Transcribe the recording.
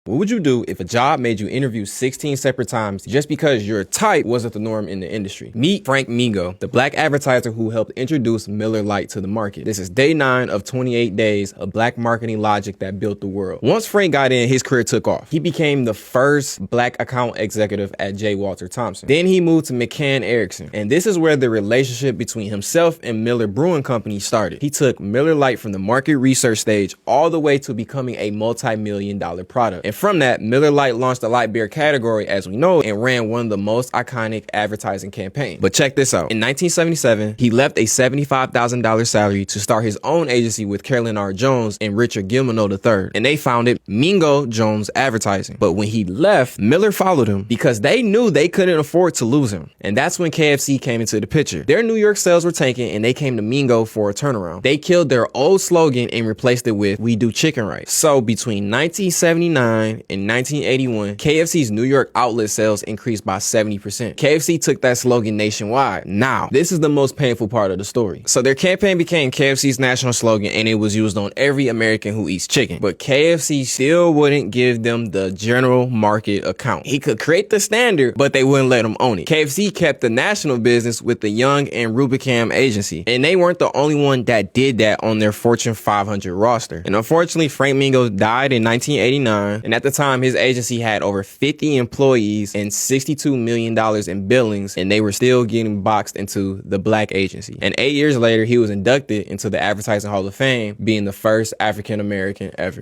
What would you do if a job made you interview 16 separate times just because your type wasn't the norm in the industry? Meet Frank Mingo, the black advertiser who helped introduce Miller Lite to the market. This is day 9 of 28 days of black marketing logic that built the world. Once Frank got in, his career took off. He became the first black account executive at J. Walter Thompson. Then he moved to McCann Erickson. And this is where the relationship between himself and Miller Brewing Company started. He took Miller Lite from the market research stage all the way to becoming a multi-million-dollar product. And from that, Miller Lite launched the light beer category as we know and ran one of the most iconic advertising campaigns. But check this out. In 1977, he left a $75,000 salary to start his own agency with Carolyn R and Richard Gilmano III. And they founded Mingo Jones Advertising. But when he left, Miller followed him because they knew they couldn't afford to lose him. And that's when KFC came into the picture. Their New York sales were tanking and they came to Mingo for a turnaround. They killed their old slogan and replaced it with "We do chicken rice." So between 1979 and 1981, KFC's New York outlet sales increased by 70%. KFC took that slogan nationwide. Now, this is the most painful part of the story. So their campaign became KFC's national slogan and it was used on every American who eats chicken. But KFC still wouldn't give them the general market account. He could create the standard, but they wouldn't let him own it. KFC kept the national business with the Young and Rubicam agency. And they weren't the only one that did that on their Fortune 500 roster. And unfortunately, Frank Mingo died in 1989. And at the time, his agency had over 50 employees and $62 million in billings, and they were still getting boxed into the black agency. And 8 years later, he was inducted into the Advertising Hall of Fame, being the first African American ever.